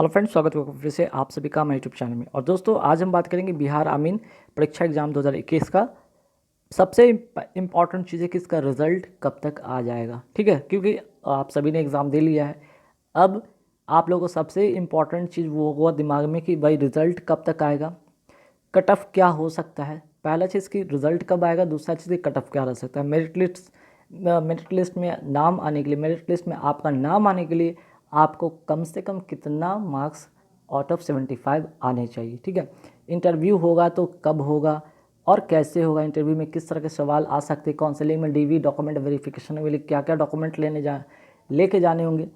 Hello friends, स्वागत है फिर से आप सभी का मेरे यूट्यूब चैनल में। और दोस्तों, आज हम बात करेंगे बिहार आमीन परीक्षा एग्जाम 2021 का। सबसे इम्पॉर्टेंट चीज़ है कि इसका रिज़ल्ट कब तक आ जाएगा। ठीक है, क्योंकि आप सभी ने एग्ज़ाम दे लिया है। अब आप लोगों को सबसे इम्पॉर्टेंट चीज़ वो होगा दिमाग में कि भाई रिज़ल्ट कब तक आएगा, कट ऑफ क्या हो सकता है। पहला चीज़ कि रिज़ल्ट कब आएगा, दूसरा चीज़ कि कट ऑफ क्या रह सकता है। मेरिट लिस्ट में नाम आने के लिए, मेरिट लिस्ट में आपका नाम आने के लिए आपको कम से कम कितना मार्क्स आउट ऑफ 75 आने चाहिए। ठीक है, इंटरव्यू होगा तो कब होगा और कैसे होगा, इंटरव्यू में किस तरह के सवाल आ सकते हैं, काउंसलिंग में डीवी डॉक्यूमेंट वेरिफिकेशन के लिए क्या क्या डॉक्यूमेंट लेके जाने होंगे।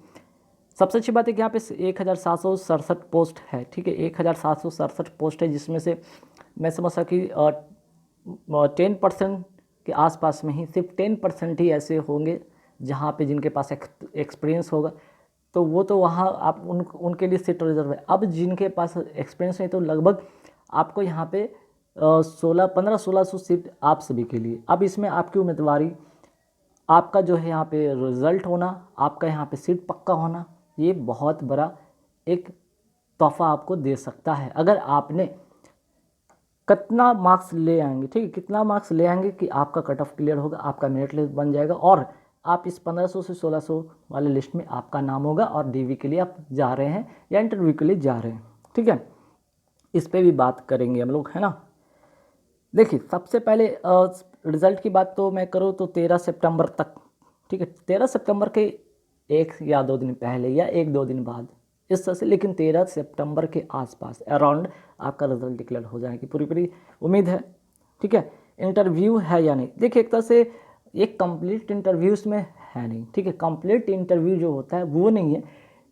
सबसे अच्छी बात है कि यहाँ पे 1767 पोस्ट है। ठीक है, 1767 पोस्ट है, जिसमें से मैं समझता कि 10% के आसपास में ही सिर्फ 10% ही ऐसे होंगे जहाँ पे जिनके पास एक्सपीरियंस होगा, तो वो तो वहाँ आप उनके लिए सीट रिजर्व है। अब जिनके पास एक्सपीरियंस नहीं तो लगभग आपको यहाँ पे 1600 सीट आप सभी के लिए। अब इसमें आपकी उम्मीदवारी, आपका जो है यहाँ पे रिज़ल्ट होना, आपका यहाँ पे सीट पक्का होना, ये बहुत बड़ा एक तोहफा आपको दे सकता है। अगर आपने कितना मार्क्स ले आएंगे, ठीक है, कितना मार्क्स ले आएंगे कि आपका कट ऑफ क्लियर होगा, आपका मेरिट लिस्ट बन जाएगा और आप इस 1500 से 1600 वाले लिस्ट में आपका नाम होगा और डीवी के लिए आप जा रहे हैं या इंटरव्यू के लिए जा रहे हैं। ठीक है, इस पर भी बात करेंगे हम लोग, है ना। देखिए, सबसे पहले रिज़ल्ट की बात तो मैं करूँ तो 13 सितंबर तक। ठीक है, 13 सितंबर के 1 या 2 दिन पहले या 1-2 दिन बाद इस तरह से, लेकिन 13 सितंबर के आसपास अराउंड आपका रिज़ल्ट डिक्लेयर हो जाएगी, पूरी उम्मीद है। ठीक है, इंटरव्यू है या नहीं, देखिए एक तरह से एक कंप्लीट इंटरव्यू इसमें है नहीं। ठीक है, कंप्लीट इंटरव्यू जो होता है वो नहीं है,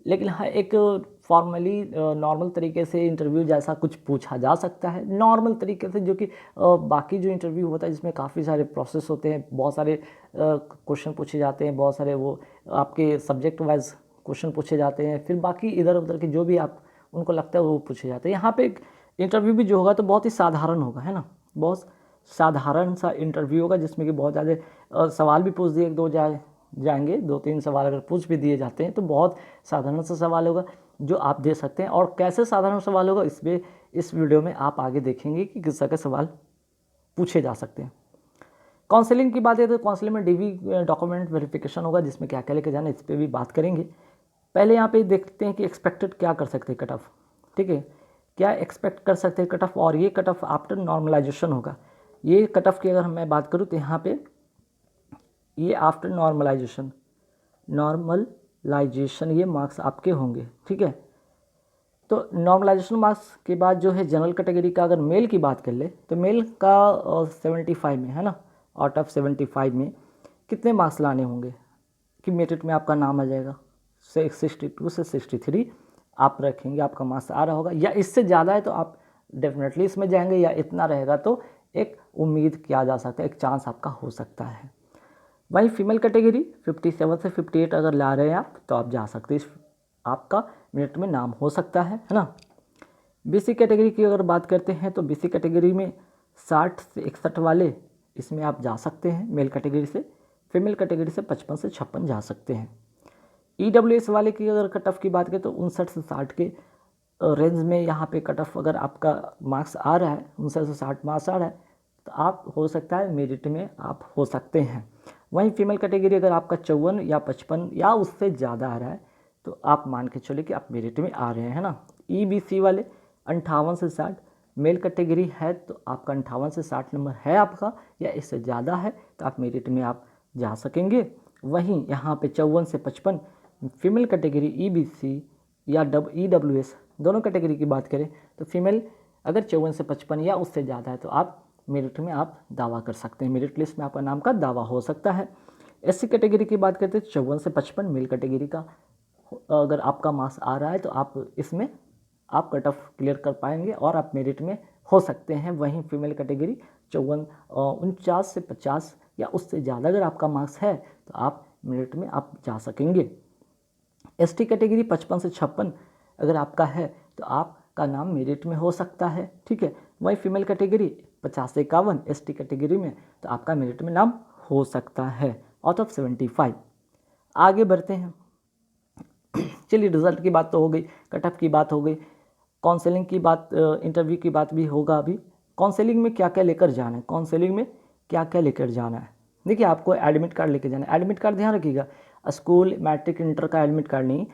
लेकिन हाँ एक फॉर्मली नॉर्मल तरीके से इंटरव्यू जैसा कुछ पूछा जा सकता है, नॉर्मल तरीके से, जो कि बाकी जो इंटरव्यू होता है जिसमें काफ़ी सारे प्रोसेस होते हैं, बहुत सारे क्वेश्चन पूछे जाते हैं, बहुत सारे वो आपके सब्जेक्ट वाइज क्वेश्चन पूछे जाते हैं, फिर बाकी इधर उधर के जो भी आप उनको लगता है वो पूछे जाते हैं। यहाँ पे एक इंटरव्यू भी जो होगा तो बहुत ही साधारण होगा, है ना, बहुत साधारण सा इंटरव्यू होगा, जिसमें कि बहुत ज़्यादा सवाल भी पूछ दिए, जाएंगे 2-3 सवाल अगर पूछ भी दिए जाते हैं तो बहुत साधारण सा सवाल होगा जो आप दे सकते हैं। और कैसे साधारण सवाल होगा इस वीडियो में आप आगे देखेंगे कि किस तरह के सवाल पूछे जा सकते हैं। काउंसलिंग की बात है तो काउंसलिंग में डीवी डॉक्यूमेंट वेरिफिकेशन होगा, जिसमें क्या क्या लेके जाना है इस पर भी बात करेंगे। पहले यहाँ पे देखते हैं कि एक्सपेक्टेड क्या कर सकते हैं कट ऑफ। ठीक है, क्या एक्सपेक्ट कर सकते हैं कट ऑफ, और ये कट ऑफ आफ्टर नॉर्मलाइजेशन होगा। ये कट ऑफ की अगर मैं बात करूँ तो यहाँ पे ये आफ्टर नॉर्मलाइजेशन ये मार्क्स आपके होंगे। ठीक है, तो नॉर्मलाइजेशन मार्क्स के बाद जो है जनरल कैटेगरी का अगर मेल की बात कर ले तो मेल का 75 में, है ना, आउट ऑफ 75 में कितने मार्क्स लाने होंगे कि मेरिट में आपका नाम आ जाएगा। 62 से 63 आप रखेंगे, आपका मार्क्स आ रहा होगा, या इससे ज़्यादा है तो आप डेफिनेटली इसमें जाएंगे, या इतना रहेगा तो एक उम्मीद किया जा सकता है, एक चांस आपका हो सकता है। वहीं फीमेल कैटेगरी 57 से 58 अगर ला रहे हैं आप तो आप जा सकते हैं, आपका मेरिट में नाम हो सकता है ना। बीसी कैटेगरी की अगर बात करते हैं तो बीसी कैटेगरी में 60 से 61 वाले इसमें आप जा सकते हैं मेल कैटेगरी से, फीमेल कैटेगरी से 55 से 56 जा सकते हैं। ईडब्ल्यूएस वाले की अगर कट ऑफ की बात करें तो 59 से 60 के रेंज में यहाँ पे कट ऑफ अगर आपका मार्क्स आ रहा है, 59 से 60 मार्क्स आ रहा है तो आप हो सकता है मेरिट में आप हो सकते हैं। वहीं फीमेल कैटेगरी अगर आपका 54 या 55 या उससे ज़्यादा आ रहा है तो आप मान के चलिए कि आप मेरिट में आ रहे हैं, है ना। ईबीसी वाले 58 से 60 मेल कैटेगरी है तो आपका 58 से 60 नंबर है आपका, या इससे ज़्यादा है तो आप मेरिट में आप जा सकेंगे। वहीं यहाँ पे 54 से 55 फीमेल कैटेगरी ईबीसी या ईडब्ल्यूएस दोनों कैटेगरी की बात करें तो फीमेल अगर 54 से 55 या उससे ज़्यादा है तो आप मेरिट में आप दावा कर सकते हैं, मेरिट लिस्ट में आपका नाम का दावा हो सकता है। एससी कैटेगरी की बात करते हैं 54 से 55 मेल कैटेगरी का अगर आपका मार्क्स आ रहा है तो आप इसमें आप कट ऑफ क्लियर कर पाएंगे और आप मेरिट में हो सकते हैं। वहीं फीमेल कैटेगरी 49 से 50 या उससे ज़्यादा अगर आपका मार्क्स है तो आप मेरिट में आप जा सकेंगे। एसटी कैटेगरी 55 से 56 अगर आपका है तो आपका नाम मेरिट में हो सकता है। ठीक है, वहीं फीमेल कैटेगरी 50 से 51 एसटी कैटेगरी में तो आपका मेरिट में नाम हो सकता है आउट ऑफ 75। आगे बढ़ते हैं। चलिए रिजल्ट की बात तो हो गई, कट ऑफ की बात हो गई, काउंसलिंग की बात, इंटरव्यू की बात भी होगा अभी। काउंसलिंग में क्या क्या लेकर जाना है, काउंसलिंग में क्या क्या लेकर जाना है। देखिए आपको एडमिट कार्ड लेके जाना है। एडमिट कार्ड ध्यान रखिएगा, स्कूल मैट्रिक इंटर का एडमिट कार्ड नहीं,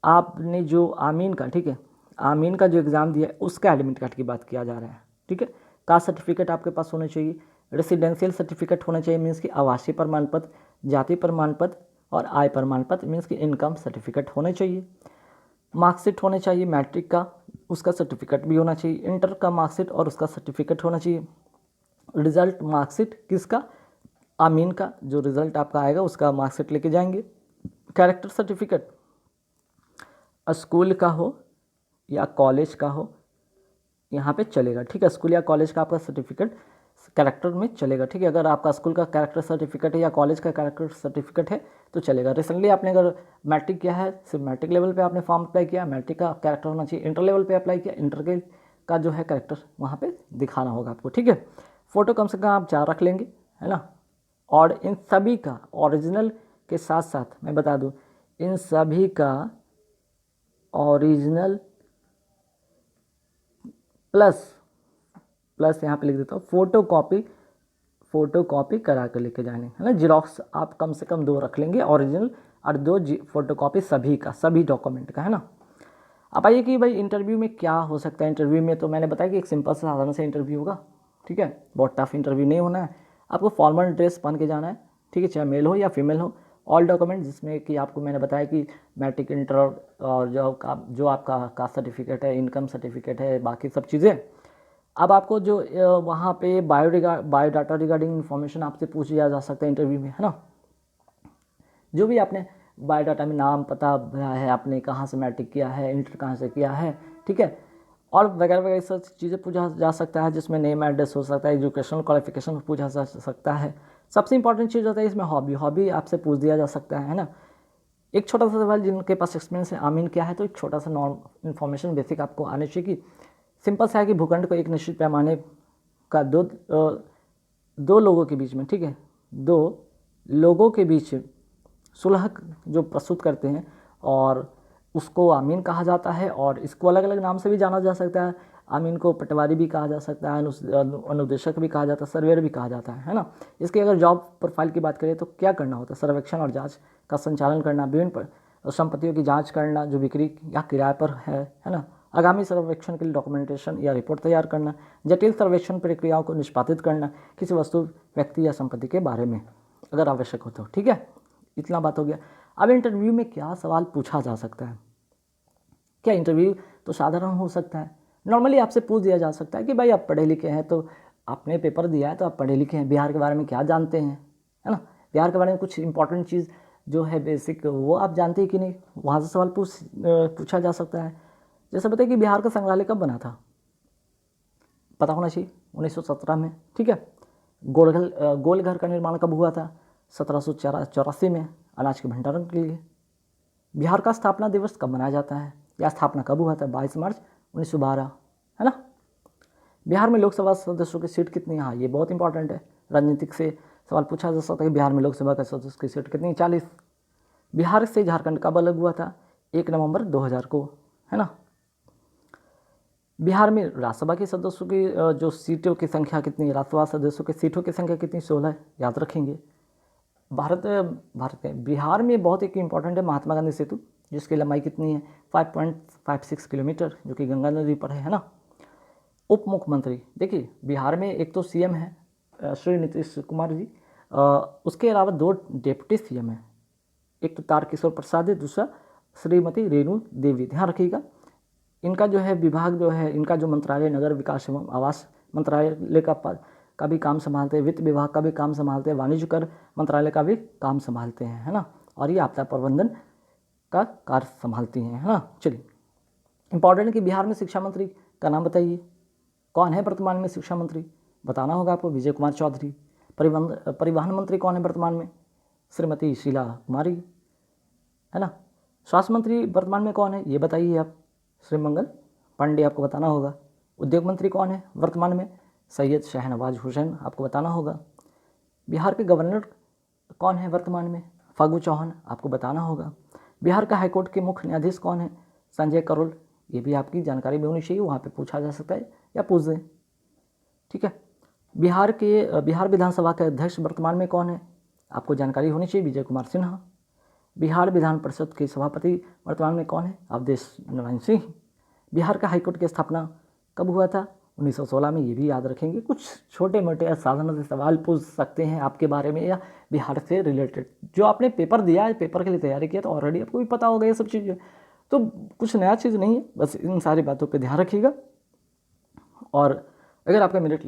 आपने जो आमीन का, ठीक है, आमीन का जो एग्ज़ाम दिया है उसका एडमिट कार्ड की बात किया जा रहा है, ठीक है। कास्ट सर्टिफिकेट आपके पास होना चाहिए, रेसिडेंशियल सर्टिफिकेट होना चाहिए, मीन्स कि आवासीय प्रमाण पत्र, जाति प्रमाण पत्र और आय प्रमाण पत्र, मीन्स कि इनकम सर्टिफिकेट होने चाहिए। मार्कशीट होने चाहिए मैट्रिक का, उसका सर्टिफिकेट भी होना चाहिए। इंटर का मार्कशीट और उसका सर्टिफिकेट होना चाहिए। रिजल्ट मार्कशीट किसका, आमीन का, जो रिजल्ट आपका आएगा उसका मार्कशीट लेके जाएंगे। कैरेक्टर सर्टिफिकेट स्कूल का हो या कॉलेज का हो, यहाँ पे चलेगा, ठीक है। स्कूल या कॉलेज का आपका सर्टिफिकेट कैरेक्टर में चलेगा, ठीक है। अगर आपका स्कूल का कैरेक्टर सर्टिफिकेट है या कॉलेज का कैरेक्टर सर्टिफिकेट है तो चलेगा। रिसेंटली आपने अगर मैट्रिक किया है, सिर्फ मैट्रिक लेवल पे आपने फॉर्म अप्लाई किया, मैट्रिक का कैरेक्टर होना चाहिए। इंटर लेवल पे अप्लाई किया, इंटर के का जो है कैरेक्टर वहाँ पे दिखाना होगा आपको, ठीक है। फ़ोटो कम से कम आप 4 रख लेंगे, है ना। और इन सभी का ओरिजिनल के साथ साथ मैं बता दूँ, इन सभी का ओरिजिनल प्लस यहाँ पे लिख देता हूँ फ़ोटो कॉपी करा कर लेके जाने, है ना। जीरोक्स आप कम से कम 2 रख लेंगे ओरिजिनल, और 2 फ़ोटो कॉपी सभी का, सभी डॉक्यूमेंट का, है ना। अब आइए कि भाई इंटरव्यू में क्या हो सकता है। इंटरव्यू में तो मैंने बताया कि एक सिंपल सा साधारण सा इंटरव्यू होगा, ठीक है। बहुत टफ इंटरव्यू नहीं होना है। आपको फॉर्मल ड्रेस पहन के जाना है, ठीक है, चाहे मेल हो या फीमेल हो। ऑल डॉक्यूमेंट जिसमें कि आपको मैंने बताया कि मैट्रिक इंटर और जो आपका कास्ट सर्टिफिकेट है, इनकम सर्टिफिकेट है, बाकी सब चीज़ें। अब आपको जो वहाँ पे बायोडाटा रिगार्डिंग इन्फॉर्मेशन आपसे पूछा जा सकता है इंटरव्यू में, है ना। जो भी आपने बायोडाटा में नाम पता भरा है, आपने कहाँ से मैट्रिक किया है, इंटर कहाँ से किया है, ठीक है, और वगैरह वगैरह सब चीज़ें पूछा जा सकता है, जिसमें नेम एड्रेस हो सकता है, एजुकेशनल क्वालिफिकेशन पूछा जा सकता है। सबसे इंपॉर्टेंट चीज़ होता है इसमें हॉबी आपसे पूछ दिया जा सकता है ना। एक छोटा सा सवाल, जिनके पास एक्सपीरियंस है आमीन क्या है, तो एक छोटा सा नॉर्म इन्फॉर्मेशन बेसिक आपको आने चाहिए कि सिंपल सा है कि भूखंड को एक निश्चित पैमाने का दो लोगों के बीच में, ठीक है, 2 लोगों के बीच सुलह जो प्रस्तुत करते हैं, और उसको आमीन कहा जाता है। और इसको अलग अलग नाम से भी जाना जा सकता है। आमीन को पटवारी भी कहा जा सकता है, अनुदेशक भी कहा जाता है, सर्वेयर भी कहा जाता है ना। इसके अगर जॉब प्रोफाइल की बात करें तो क्या करना होता है, सर्वेक्षण और जांच का संचालन करना, विभिन्न संपत्तियों की जांच करना जो बिक्री या किराए पर है ना। आगामी सर्वेक्षण के लिए डॉक्यूमेंटेशन या रिपोर्ट तैयार करना, जटिल सर्वेक्षण प्रक्रियाओं को निष्पादित करना, किसी वस्तु, व्यक्ति या संपत्ति के बारे में अगर आवश्यक हो तो, ठीक है। इतना बात हो गया। अब इंटरव्यू में क्या सवाल पूछा जा सकता है। क्या इंटरव्यू तो साधारण हो सकता है, नॉर्मली आपसे पूछ दिया जा सकता है कि भाई आप पढ़े लिखे हैं, तो आपने पेपर दिया है तो आप पढ़े लिखे हैं, बिहार के बारे में क्या जानते हैं, है ना। बिहार के बारे में कुछ इंपॉर्टेंट चीज़ जो है बेसिक, वो आप जानते हैं कि नहीं, वहाँ से सवाल पूछा जा सकता है। जैसे बताइए कि बिहार का संग्रहालय कब बना था, पता होना चाहिए, 1917 में, ठीक है। गोलघर का निर्माण कब हुआ था, 1784 में, अनाज के भंडारण के लिए। बिहार का स्थापना दिवस कब मनाया जाता है, या स्थापना कब हुआ था, 22 मार्च 1912, है ना। बिहार में लोकसभा सदस्यों की सीट कितनी है, हाँ ये बहुत इंपॉर्टेंट है, राजनीतिक से सवाल पूछा जा सकता है कि बिहार में लोकसभा का सदस्य की सीट कितनी, 40। बिहार से झारखंड कब अलग हुआ था, 1 नवंबर 2000 को, है ना। बिहार में राज्यसभा के सदस्यों की जो सीटों की संख्या कितनी, राज्यसभा सदस्यों की सीटों की संख्या कितनी, 16, याद रखेंगे। भारत में बिहार में बहुत एक इम्पॉर्टेंट है महात्मा गांधी सेतु, जिसकी लंबाई कितनी है, 5.56 किलोमीटर, जो कि गंगा नदी पर है ना। उप मुख्यमंत्री, देखिए बिहार में एक तो सीएम है श्री नीतीश कुमार जी, उसके अलावा 2 डिप्टी सीएम हैं, एक तो तारकिशोर प्रसाद है, दूसरा श्रीमती रेणु देवी। ध्यान रखिएगा, इनका जो है विभाग जो है, इनका जो मंत्रालय नगर विकास एवं आवास मंत्रालय का भी काम संभालते हैं, वित्त विभाग का भी काम संभालते हैं, वाणिज्य कर मंत्रालय का भी काम संभालते हैं, है ना। और ये आपदा प्रबंधन का कार्य संभालती हैं, है ना। चलिए इंपॉर्टेंट है कि बिहार में शिक्षा मंत्री का नाम बताइए, कौन है वर्तमान में शिक्षा मंत्री, बताना होगा आपको, विजय कुमार चौधरी। परिवहन मंत्री कौन है वर्तमान में, श्रीमती शीला कुमारी, है ना। स्वास्थ्य मंत्री वर्तमान में कौन है, ये बताइए आप, श्री मंगल पांडे, आपको बताना होगा। उद्योग मंत्री कौन है वर्तमान में, सैयद शाहनवाज हुसैन, आपको बताना होगा। बिहार के गवर्नर कौन है वर्तमान में, फागू चौहान, आपको बताना होगा। बिहार का हाईकोर्ट के मुख्य न्यायाधीश कौन है? संजय करोल। ये भी आपकी जानकारी में होनी चाहिए, वहाँ पे पूछा जा सकता है या पूछ दें। ठीक है। बिहार विधानसभा के अध्यक्ष वर्तमान में कौन है? आपको जानकारी होनी चाहिए, विजय कुमार सिन्हा। बिहार विधान परिषद के सभापति वर्तमान में कौन है? अवधेश नारायण सिंह। बिहार का हाईकोर्ट की स्थापना कब हुआ था? 1916 में। ये भी याद रखेंगे। कुछ छोटे मोटे साधारण से सवाल पूछ सकते हैं आपके बारे में या बिहार से रिलेटेड। जो आपने पेपर दिया है, पेपर के लिए तैयारी किया, तो ऑलरेडी आपको भी पता होगा ये सब चीज़ें, तो कुछ नया चीज़ नहीं है। बस इन सारी बातों पे ध्यान रखिएगा। और अगर आपका मेरिट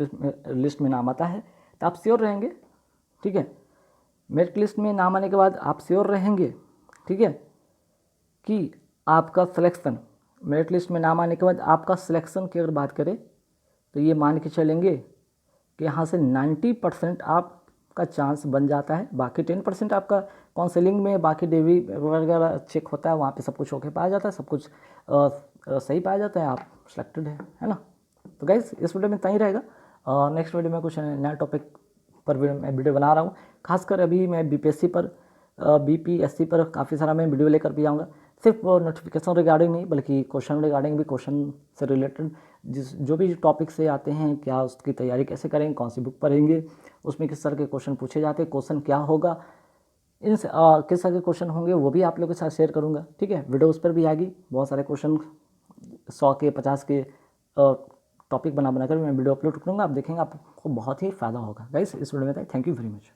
लिस्ट में नाम आता है तो आप श्योर रहेंगे। ठीक है। मेरिट लिस्ट में नाम आने के बाद आप श्योर रहेंगे, ठीक है, कि आपका सिलेक्शन, मेरिट लिस्ट में नाम आने के बाद आपका सिलेक्शन की अगर बात करें तो ये मान के चलेंगे कि यहाँ से 90% आपका चांस बन जाता है। बाकी 10% आपका काउंसलिंग में, बाकी डेवी वगैरह चेक होता है, वहाँ पे सब कुछ ओके पाया जाता है, सब कुछ सही पाया जाता है, आप सिलेक्टेड है ना। तो गाइस इस वीडियो में इतना ही रहेगा। नेक्स्ट वीडियो में कुछ नया टॉपिक पर मैं वीडियो बना रहा हूँ। खासकर अभी मैं बीपीएससी पर, बीपीएससी पर काफ़ी सारा मैं वीडियो लेकर भी आऊँगा। सिर्फ नोटिफिकेशन रिगार्डिंग नहीं, बल्कि क्वेश्चन रिगार्डिंग भी, क्वेश्चन से रिलेटेड जो भी टॉपिक से आते हैं, क्या उसकी तैयारी कैसे करेंगे, कौन सी बुक पढ़ेंगे, उसमें किस तरह के क्वेश्चन पूछे जाते हैं, क्वेश्चन क्या होगा, इन किस तरह के क्वेश्चन होंगे, वो भी आप लोगों के साथ शेयर करूँगा। ठीक है। वीडियो उस पर भी आएगी। बहुत सारे क्वेश्चन 100 के 50 के टॉपिक बनाकर मैं वीडियो अपलोड करूँगा। आप देखेंगे, आपको बहुत ही फ़ायदा होगा। गाइस इस वीडियो में था। Thank you very much.